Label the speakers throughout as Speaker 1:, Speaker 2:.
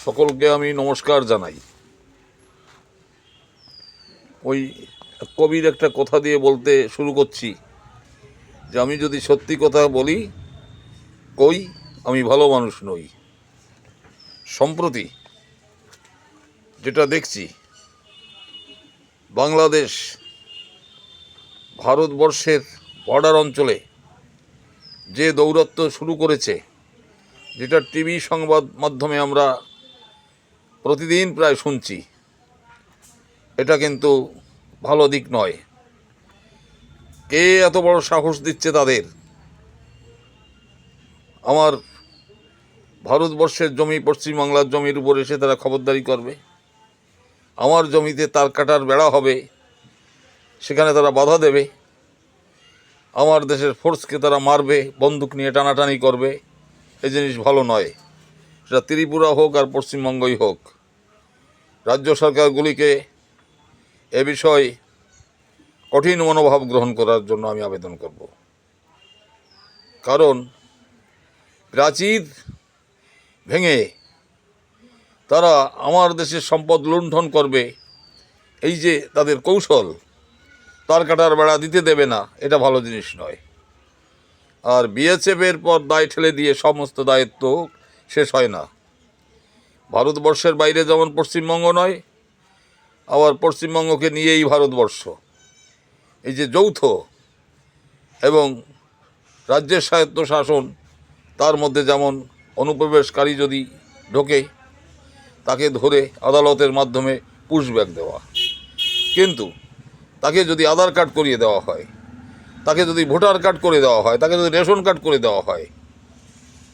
Speaker 1: সকলকে আমি নমস্কার জানাই। ওই কবির একটা কথা দিয়ে বলতে শুরু করছি যে আমি যদি সত্যি কথা বলি কই আমি ভালো মানুষ নই। সম্প্রতি যেটা দেখছি, বাংলাদেশ ভারতবর্ষের বর্ডার অঞ্চলে যে দৌরাত্ম্য শুরু করেছে, যেটা টিভি সংবাদ মাধ্যমে আমরা প্রতিদিন প্রায় শুনছি, এটা কিন্তু ভালো দিক নয়। কে এত বড় সাহস দিচ্ছে তাদের আমার ভারতবর্ষের জমি, পশ্চিমবাংলার জমির উপর এসে তারা খবরদারি করবে? আমার জমিতে তার কাটার বেড়া হবে, সেখানে তারা বাধা দেবে, আমার দেশের ফোর্সকে তারা মারবে, বন্দুক নিয়ে টানাটানি করবে। এই জিনিস ভালো নয়। সেটা ত্রিপুরা হোক আর পশ্চিমবঙ্গই হোক, রাজ্য সরকারগুলিকে এ বিষয়ে কঠিন মনোভাব গ্রহণ করার জন্য আমি আবেদন করব। কারণ প্রাচীর ভেঙে তারা আমার দেশের সম্পদ লুণ্ঠন করবে, এই যে তাদের কৌশল, তার কাটার বেড়া দিতে দেবে না, এটা ভালো জিনিস নয়। আর বিএসএফের পর দায় ঠেলে দিয়ে সমস্ত দায়িত্ব শেষ হয় না। ভারতবর্ষের বাইরে যেমন পশ্চিমবঙ্গ নয়, আবার পশ্চিমবঙ্গকে নিয়েই ভারতবর্ষ। এই যে যৌথ এবং রাজ্যের স্বায়ত্তশাসন, তার মধ্যে যেমন অনুপ্রবেশকারী যদি ঢোকে তাকে ধরে আদালতের মাধ্যমে পুশব্যাক দেওয়া, কিন্তু তাকে যদি আধার কার্ড করিয়ে দেওয়া হয়, তাকে যদি ভোটার কার্ড করে দেওয়া হয়, তাকে যদি রেশন কার্ড করে দেওয়া হয়,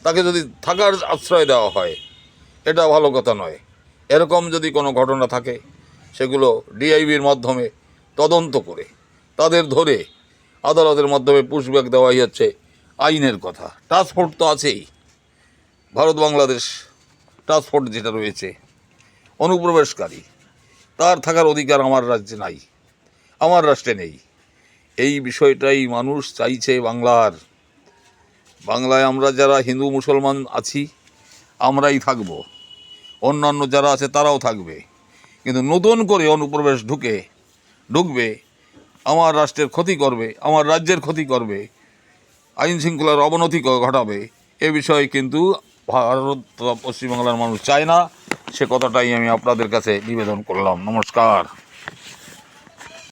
Speaker 1: তাকে যদি থাকার আশ্রয় দেওয়া হয়, এটা ভালো কথা নয়। এরকম যদি কোনো ঘটনা থাকে, সেগুলো ডিআইবির মাধ্যমে তদন্ত করে তাদের ধরে আদালতের মাধ্যমে পুশব্যাক দেওয়াই হচ্ছে আইনের কথা। ট্রান্সপোর্ট তো আছেই, ভারত বাংলাদেশ ট্রান্সপোর্ট যেটা রয়েছে, অনুপ্রবেশকারী তার থাকার অধিকার আমার রাজ্যে নাই, আমার রাষ্ট্রে নেই। এই বিষয়টাই মানুষ চাইছে বাংলায় আমরা যারা হিন্দু মুসলমান আছি আমরাই থাকব, অন্যান্য যারা আছে তারাও থাকবে। কিন্তু নতুন করে অনুপ্রবেশ ঢুকবে, আমার রাষ্ট্রের ক্ষতি করবে, আমার রাজ্যের ক্ষতি করবে, আইন শৃঙ্খলার অবনতি ঘটাবে, এ বিষয়ে কিন্তু ভারত পশ্চিমবাংলার মানুষ চায় না। সে কথাটাই আমি আপনাদের কাছে নিবেদন করলাম। নমস্কার।